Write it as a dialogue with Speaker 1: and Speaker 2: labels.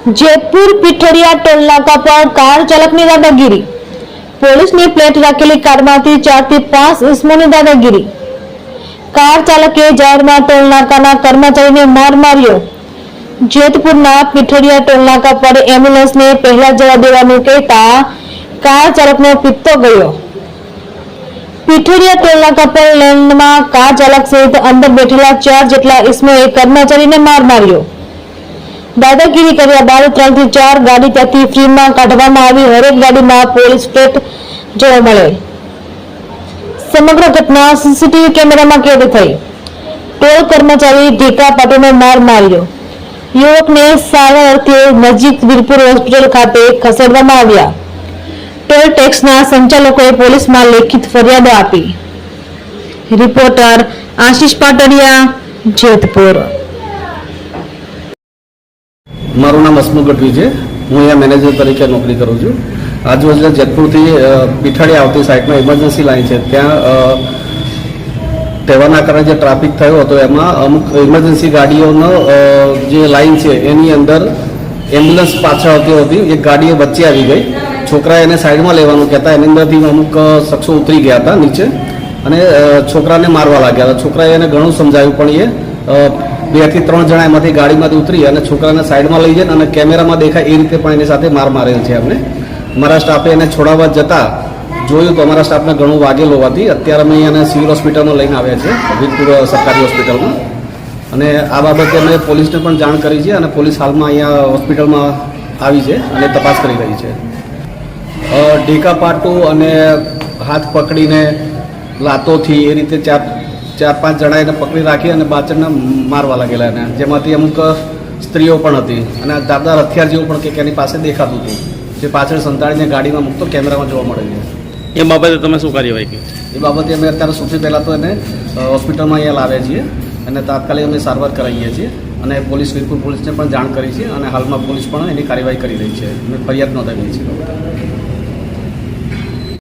Speaker 1: જેતપુર પીઠડિયા ટોલનાકા પર કાર ચાલકની દાદાગીરી। પોલીસની પ્લેટ રાખેલી કારમાંથી 4 થી 5 ઇસમોની દાદાગીરી। કાર ચાલકે જાહેરમાં ટોલનાકાના કર્મચારીને માર માર્યો। જેતપુરના પીઠડિયા ટોલનાકા પર એમ્બ્યુલન્સને પહેલા જવા દેવાનું કહેતા કાર ચાલકનો પિત્તો ગયો। પીઠડિયા ટોલનાકા પર લેનમાં કાર ચાલક સહિત અંદર બેઠેલા 4 જેટલા ઇસમોએ કર્મચારીને માર માર્યો। દાદાગીરી કર્યા બાદ 3 થી 4 ગાડી ત્યાંથી ફ્રીમાં કાઢવામાં આવી। હરેક ગાડીમાં પોલીસ પ્લેટ જોવા મળે। સમગ્ર ઘટના સીસીટીવી કેમેરામાં કેદ થઈ। ટોલ કર્મચારી ઢીકા પાટોને માર માર્યો। યુવકને સારવાર અર્થે નજીક વીરપુર હોસ્પિટલ ખાતે ખસેડવામાં આવ્યા। ટોલ ટેક્સના સંચાલકોએ પોલીસમાં લેખિત ફરિયાદ આપી। રિપોર્ટર આશીષ પાટડિયા, જેતપુર।
Speaker 2: મારું નામ હસમુખ ગઢવી છે। હું અહીંયા મેનેજર તરીકે નોકરી કરું છું। આજરોજ જેતપુરથી પીઠડિયા આવતી સાઈડમાં ઇમરજન્સી લાઈન છે, ત્યાં તહેવારના કારણે જે ટ્રાફિક થયો હતો એમાં અમુક ઇમરજન્સી ગાડીઓનો જે લાઈન છે એની અંદર એમ્બ્યુલન્સ પાછળ આવતી હતી, એક ગાડી વચ્ચે આવી ગઈ। છોકરાએ એને સાઈડમાં લેવાનું કહેતા એની અંદરથી અમુક શખ્સો ઉતરી ગયા હતા નીચે અને છોકરાને મારવા લાગ્યા। છોકરાએ એને ઘણું સમજાવ્યું પણ એ 2 થી 3 જણા એમાંથી ગાડીમાંથી ઉતરી અને છોકરાને સાઈડમાં લઈ જઈને અને કેમેરામાં દેખાય એ રીતે પણ એની સાથે માર મારેલ છે એમને। અમારા સ્ટાફે એને છોડાવવા જતાં જોયું તો અમારા સ્ટાફને ઘણું વાગેલ હોવાથી અત્યારે અમે અહીંયાને સિવિલ હોસ્પિટલમાં લઈને આવ્યા છે, વીરપુર સરકારી હોસ્પિટલમાં। અને આ બાબતે અમે પોલીસને પણ જાણ કરી છે અને પોલીસ હાલમાં અહીંયા હોસ્પિટલમાં આવી છે અને તપાસ કરી રહી છે। ઢીકા પાટું અને હાથ પકડીને લાતોથી એ રીતે 4-5 જણા એને પકડી રાખી અને પાછળને મારવા લાગેલા એને, જેમાંથી અમુક સ્ત્રીઓ પણ હતી અને ધારદાર હથિયાર જેવું પણ કંઈક એની પાસે દેખાતું હતું, જે પાછળ સંતાડીને ગાડીમાં મૂકતો કેમેરામાં જોવા મળે છે।
Speaker 3: એ બાબતે તમે શું કાર્યવાહી કરી?
Speaker 2: એ બાબતે અમે અત્યારે સૌથી પહેલાં તો એને હોસ્પિટલમાં અહીંયા લાવ્યા છીએ અને તાત્કાલિક અમે સારવાર કરાવીએ છીએ અને વીરપુર પોલીસને પણ જાણ કરી છે અને હાલમાં પોલીસ પણ એની કાર્યવાહી કરી રહી છે અને ફરિયાદ નોંધાવી છે।